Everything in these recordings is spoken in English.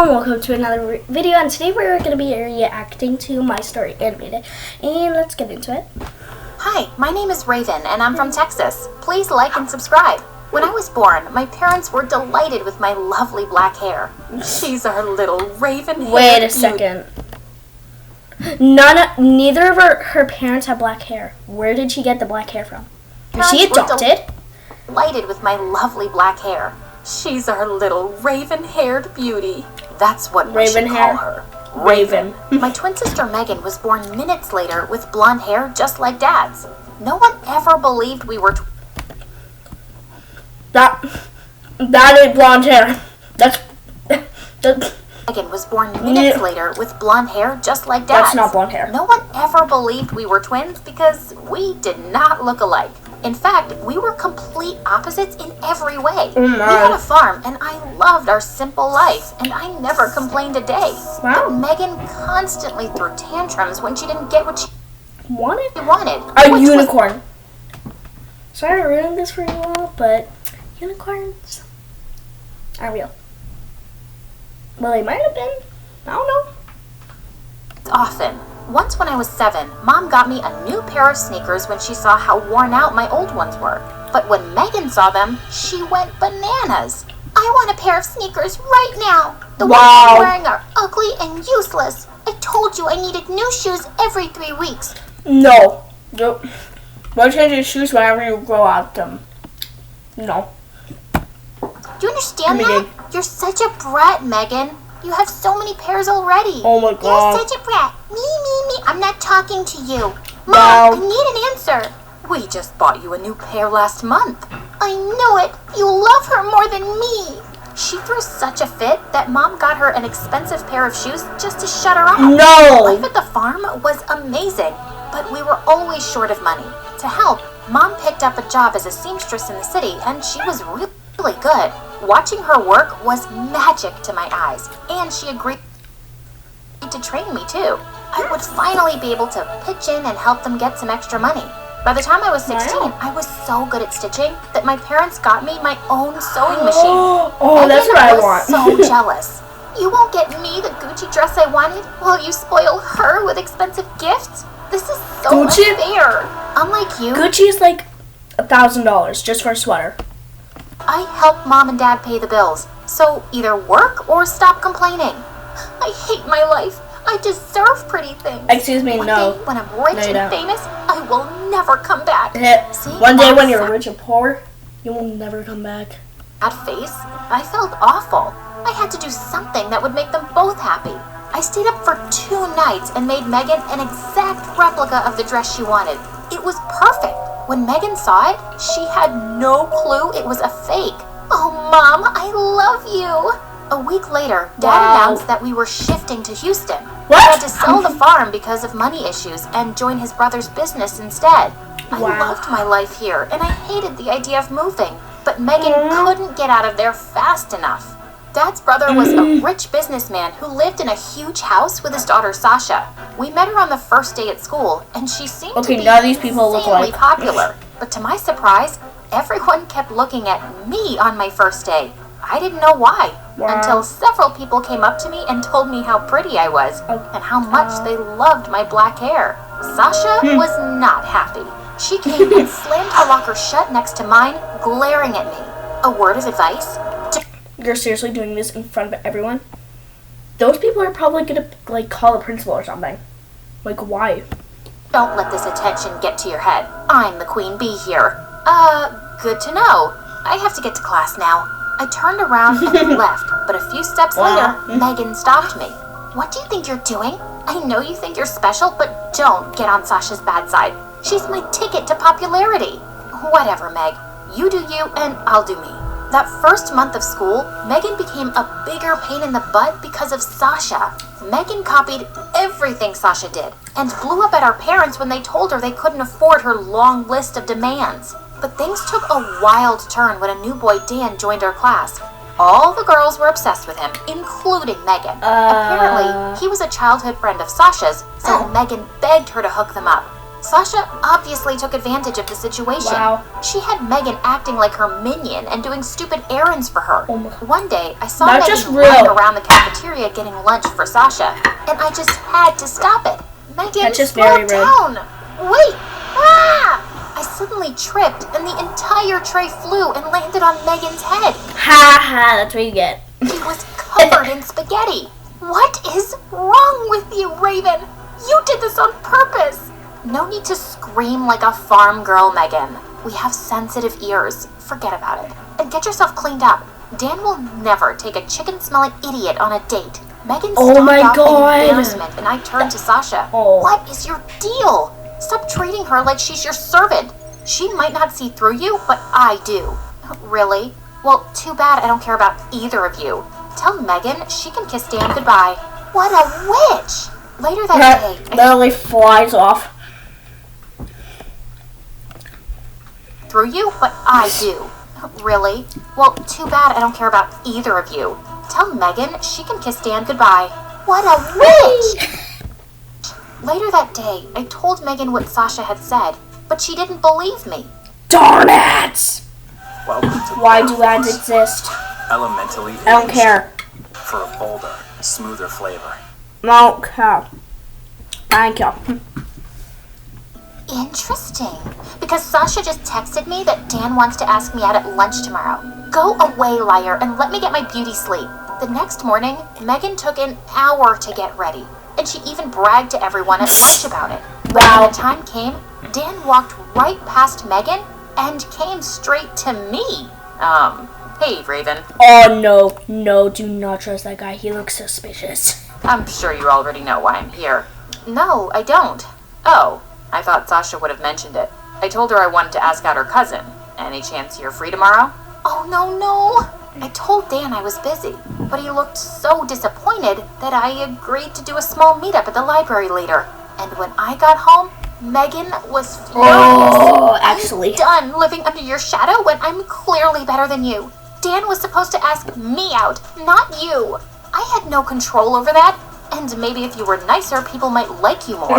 Welcome to another video, and today we're going to be reacting to My Story Animated, and let's get into it. Hi, my name is Raven, and I'm from Texas. Please like and subscribe. When I was born, my parents were delighted with my lovely black hair. She's our little raven-haired Wait a second. Neither of her parents have black hair. Where did she get the black hair from? Is she adopted? Delighted with my lovely black hair. She's our little raven-haired beauty. That's what we should call her. Raven. My twin sister Megan was born minutes later with blonde hair just like Dad's. No one ever believed we were That ain't blonde hair. That's Megan was born minutes later with blonde hair just like Dad's. That's not blonde hair. No one ever believed we were twins because we did not look alike. In fact, we were complete opposites in every way. Oh my. We had a farm, and I loved our simple life, and I never complained a day. Wow. But Megan constantly threw tantrums when she didn't get what she wanted. A unicorn. Sorry to ruin this for you all, but unicorns are real. Well, they might have been. I don't know. Often. Once when I was 7, Mom got me a new pair of sneakers when she saw how worn out my old ones were. But when Megan saw them, she went bananas. I want a pair of sneakers right now. The ones I'm wearing are ugly and useless. I told you I needed new shoes every 3 weeks. No. Nope. Why change your shoes whenever you grow out them? No. Do you understand that? You're such a brat, Megan. You have so many pairs already. Oh my God. You're such a brat. Me. I'm not talking to you. Mom, No. I need an answer. We just bought you a new pair last month. I knew it. You love her more than me. She threw such a fit that Mom got her an expensive pair of shoes just to shut her up. No. Life at the farm was amazing, but we were always short of money. To help, Mom picked up a job as a seamstress in the city, and she was really good. Watching her work was magic to my eyes, and she agreed to train me too. I would finally be able to pitch in and help them get some extra money. By the time I was 16, I was so good at stitching that my parents got me my own sewing machine. Oh, that's what I want. So jealous. You won't get me the Gucci dress I wanted while you spoil her with expensive gifts? This is so unfair. Unlike you, Gucci is like $1,000 just for a sweater. I help Mom and Dad pay the bills, so either work or stop complaining. I hate my life. I deserve pretty things. Excuse me, One no. day when I'm rich and famous, I will never come back. See, one day when you're rich and poor, you will never come back. That face, I felt awful. I had to do something that would make them both happy. I stayed up for 2 nights and made Megan an exact replica of the dress she wanted. It was perfect. When Megan saw it, she had no clue it was a fake. Oh, Mom, I love you. A week later, Dad announced that we were shifting to Houston. What? I had to sell the farm because of money issues and join his brother's business instead. I loved my life here, and I hated the idea of moving. But Megan couldn't get out of there fast enough. Dad's brother was a rich businessman who lived in a huge house with his daughter Sasha. We met her on the first day at school, and she seemed to be none of these people look insanely like popular. But to my surprise, everyone kept looking at me on my first day. I didn't know why, until several people came up to me and told me how pretty I was and how much they loved my black hair. Sasha was not happy. She came and slammed her locker shut next to mine, glaring at me. A word of advice? You're seriously doing this in front of everyone? Those people are probably gonna call the principal or something. Why? Don't let this attention get to your head. I'm the queen bee here. Good to know. I have to get to class now. I turned around and left, but a few steps later, Megan stopped me. What do you think you're doing? I know you think you're special, but don't get on Sasha's bad side. She's my ticket to popularity. Whatever, Meg. You do you, and I'll do me. That first month of school, Megan became a bigger pain in the butt because of Sasha. Megan copied everything Sasha did and blew up at our parents when they told her they couldn't afford her long list of demands. But things took a wild turn when a new boy, Dan, joined our class. All the girls were obsessed with him, including Megan. Apparently, he was a childhood friend of Sasha's, so Megan begged her to hook them up. Sasha obviously took advantage of the situation. Wow. She had Megan acting like her minion and doing stupid errands for her. Oh my. One day, I saw Not Megan just running real. around the cafeteria getting lunch for Sasha, and I just had to stop it. Megan, That's just slow very rude. down. Wait. Ah! I suddenly tripped, and the entire tray flew and landed on Megan's head. Ha ha, that's what you get. She was covered in spaghetti. What is wrong with you, Raven? You did this on purpose. No need to scream like a farm girl, Megan. We have sensitive ears. Forget about it. And get yourself cleaned up. Dan will never take a chicken-smelling idiot on a date. Megan Oh my stomped off God. in embarrassment, and I turned to Sasha. Oh. What is your deal? Stop treating her like she's your servant. She might not see through you, but I do. Really? Well, too bad I don't care about either of you. Tell Megan she can kiss Dan goodbye. What a witch! Later that day, Literally flies off. through you, but I do. Really? Well, too bad I don't care about either of you. Tell Megan she can kiss Dan goodbye. What a witch! Later that day, I told Megan what Sasha had said, but she didn't believe me. Darn it! Welcome to Why do ads exist? Elementally I don't care. for a bolder, smoother flavor. No care. Thank you. Interesting. Because Sasha just texted me that Dan wants to ask me out at lunch tomorrow. Go away, liar, and let me get my beauty sleep. The next morning, Megan took an hour to get ready, and she even bragged to everyone at lunch about it. But Wow. when the time came, Dan walked right past Megan and came straight to me. Hey, Raven. Oh no, no, do not trust that guy. He looks suspicious. I'm sure you already know why I'm here. No, I don't. Oh, I thought Sasha would have mentioned it. I told her I wanted to ask out her cousin. Any chance you're free tomorrow? Oh, no. I told Dan I was busy, but he looked so disappointed that I agreed to do a small meetup at the library later. And when I got home, Megan was furious. Oh, actually. I'm done living under your shadow when I'm clearly better than you. Dan was supposed to ask me out, not you. I had no control over that. And maybe if you were nicer, people might like you more.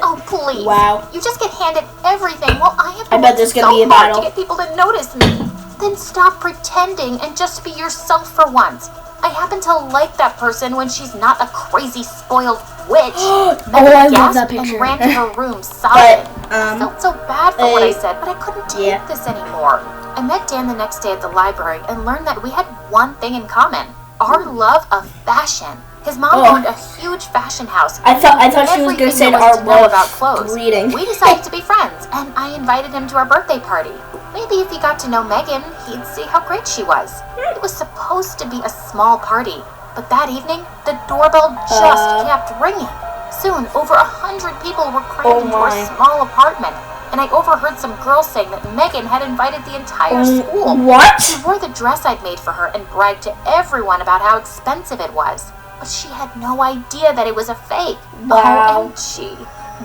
Oh, please. Wow. You just get handed everything while I have to I bet work there's gonna so be a hard battle. to get people to notice me. Then stop pretending and just be yourself for once. I happen to like that person when she's not a crazy, spoiled witch. I love that And picture. ran to her room sobbing. But, I felt so bad for what I uh, said, but I couldn't take yeah. this anymore. I met Dan the next day at the library and learned that we had one thing in common. Our love of fashion. His mom Oh. owned a huge fashion house. I thought she was gonna Everything say there was our to know love about clothes. reading. We decided to be friends, and I invited him to our birthday party. Maybe if he got to know Megan, he'd see how great she was. It was supposed to be a small party, but that evening, the doorbell just kept ringing. Soon, over 100 people were crammed into our my. small apartment, and I overheard some girls saying that Megan had invited the entire school. What? She wore the dress I'd made for her and bragged to everyone about how expensive it was. But she had no idea that it was a fake. Wow. OMG.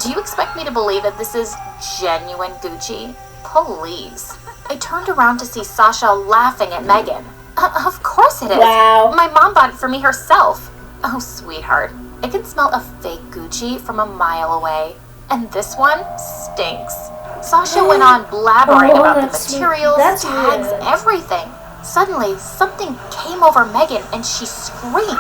Do you expect me to believe that this is genuine Gucci? Please. I turned around to see Sasha laughing at Megan. Of course it is. Wow. My mom bought it for me herself. Oh, sweetheart. I can smell a fake Gucci from a mile away. And this one stinks. Sasha went on blabbering about the that's materials, that's tags, weird. everything. Suddenly, something came over Megan and she screamed.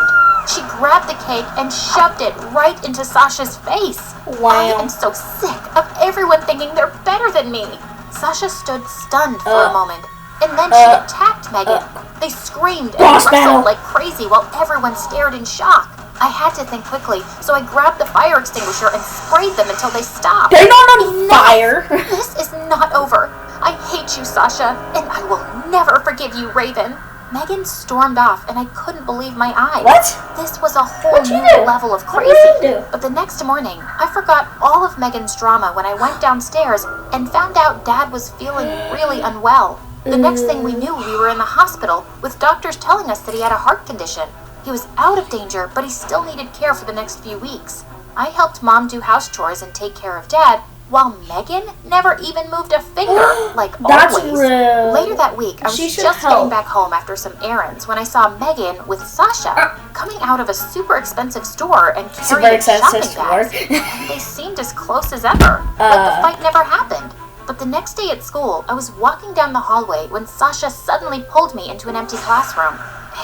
She grabbed the cake and shoved it right into Sasha's face. Wow. I am so sick of everyone thinking they're better than me. Sasha stood stunned for a moment, and then she attacked Megan. They screamed and Boss battle. wrestled like crazy while everyone stared in shock. I had to think quickly, so I grabbed the fire extinguisher and sprayed them until they stopped. They're not on fire. This is not over. I hate you, Sasha, and I will never forgive you, Raven. Megan stormed off, and I couldn't believe my eyes. What? This was a whole What'd you new do? level of What crazy. did you do? But the next morning, I forgot all of Megan's drama when I went downstairs and found out Dad was feeling really unwell. The next thing we knew, we were in the hospital, with doctors telling us that he had a heart condition. He was out of danger, but he still needed care for the next few weeks. I helped Mom do house chores and take care of Dad, while Megan never even moved a finger, like That's always. rude. Later that week, I was She should just help. getting back home after some errands when I saw Megan with Sasha coming out of a super expensive store and carrying shopping bags. And they seemed as close as ever, like the fight never happened. But the next day at school, I was walking down the hallway when Sasha suddenly pulled me into an empty classroom.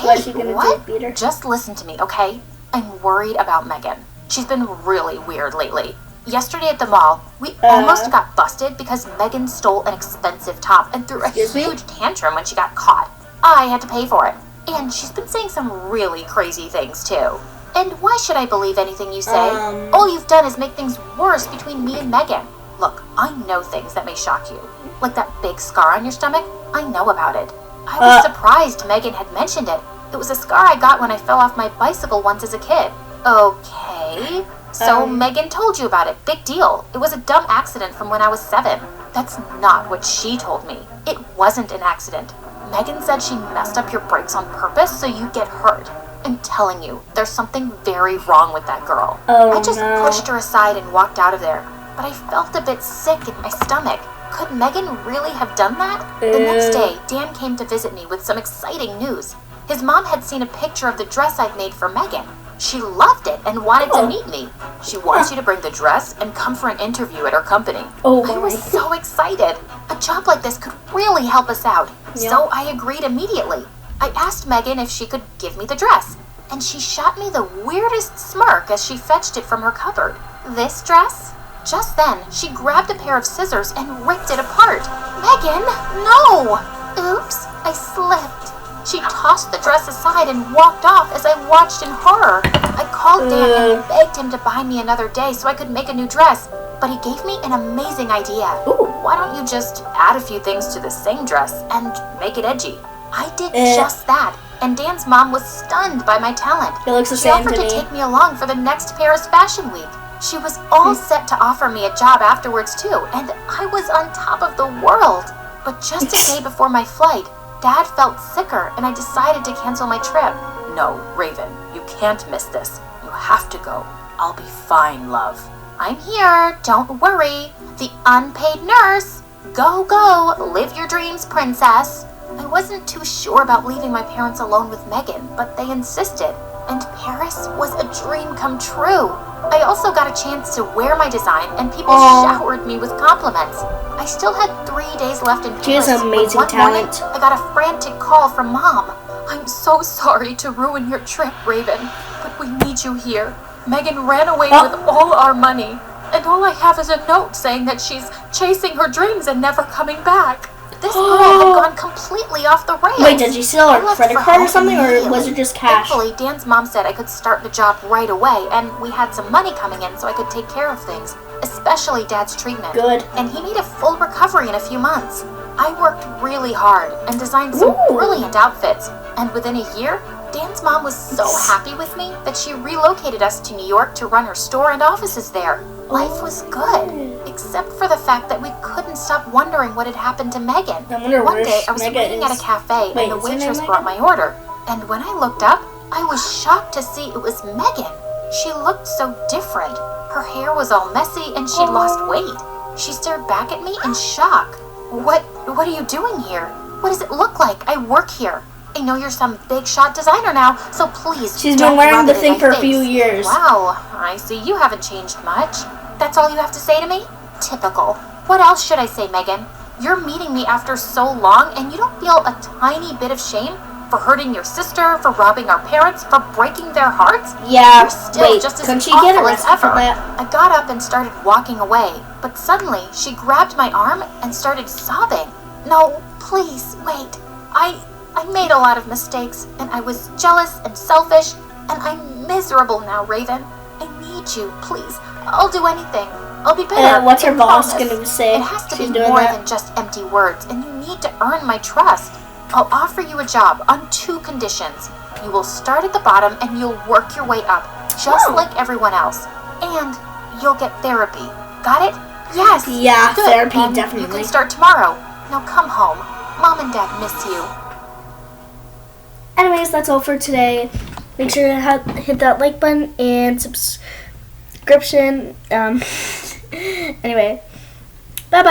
What's Hey, she gonna what? do, beat her? Just listen to me, okay? I'm worried about Megan. She's been really weird lately. Yesterday at the mall, we almost got busted because Megan stole an expensive top and threw a huge tantrum when she got caught. I had to pay for it. And she's been saying some really crazy things, too. And why should I believe anything you say? All you've done is make things worse between me and Megan. Look, I know things that may shock you. Like that big scar on your stomach, I know about it. I was surprised Megan had mentioned it. It was a scar I got when I fell off my bicycle once as a kid. Okay. So Megan told you about it. Big deal. It was a dumb accident from when I was 7. That's not what she told me. It wasn't an accident. Megan said she messed up your brakes on purpose so you'd get hurt. I'm telling you, there's something very wrong with that girl. I just pushed her aside and walked out of there. But I felt a bit sick in my stomach. Could Megan really have done that? The next day, Dan came to visit me with some exciting news. His mom had seen a picture of the dress I'd made for Megan. She loved it and wanted to meet me. She wants you to bring the dress and come for an interview at her company. I was so excited. A job like this could really help us out. So I agreed immediately. I asked Megan if she could give me the dress, and she shot me the weirdest smirk as she fetched it from her cupboard. This dress? Just then, she grabbed a pair of scissors and ripped it apart. Megan, no! Oops, I slipped. She tossed the dress aside and walked off as I watched in horror. I called Dan and begged him to buy me another day so I could make a new dress, but he gave me an amazing idea. Why don't you just add a few things to the same dress and make it edgy? I did just that, and Dan's mom was stunned by my talent. It looks the She same offered to to me. take me along for the next Paris Fashion Week. She was all set to offer me a job afterwards too, and I was on top of the world. But just a day before my flight, Dad felt sicker and I decided to cancel my trip. No, Raven, you can't miss this. You have to go. I'll be fine, love. I'm here, don't worry. The unpaid nurse. Go, go, live your dreams, princess. I wasn't too sure about leaving my parents alone with Megan, but they insisted. And Paris was a dream come true. I also got a chance to wear my design, and people showered me with compliments. I still had 3 days left in Paris. She has amazing when one morning, talent. I got a frantic call from Mom. I'm so sorry to ruin your trip, Raven, but we need you here. Megan ran away with all our money, and all I have is a note saying that she's chasing her dreams and never coming back. This girl had gone completely off the rails. Wait, did you steal I her left credit for card or home something, or immediately. was it just cash? Thankfully, Dan's mom said I could start the job right away, and we had some money coming in so I could take care of things, especially Dad's treatment. Good. And he made a full recovery in a few months. I worked really hard and designed some brilliant outfits, and within a year, Dan's mom was so happy with me that she relocated us to New York to run her store and offices there. Life was good, except for the fact that we couldn't stop wondering what had happened to Megan. I wonder One where day, I was Megan waiting at is. a cafe Wait, and the is her name waitress brought my order. And when I looked up, I was shocked to see it was Megan. She looked so different. Her hair was all messy and she'd lost weight. She stared back at me in shock. What are you doing here? What does it look like? I work here. I know you're some big shot designer now, so please She's don't been wearing rub the it in thing my for a face. few years. Wow, I see you haven't changed much. That's all you have to say to me? Typical. What else should I say, Megan? You're meeting me after so long and you don't feel a tiny bit of shame for hurting your sister, for robbing our parents, for breaking their hearts? Yeah, You're still wait, just as couldn't she get awful as arrested for ever. that? I got up and started walking away, but suddenly she grabbed my arm and started sobbing. No, please, wait. I made a lot of mistakes, and I was jealous and selfish, and I'm miserable now, Raven. I need you, please. I'll do anything. I'll be better. What's her I boss promise. gonna say? It has to She's be doing more that? than just empty words, and you need to earn my trust. I'll offer you a job on 2 conditions. You will start at the bottom and you'll work your way up, just like everyone else. And you'll get therapy. Got it? Yes. Yeah, Good. therapy, Then definitely. You can start tomorrow. Now come home. Mom and Dad miss you. Anyways, that's all for today. Make sure to hit that like button and subscription. Anyway. Bye-bye.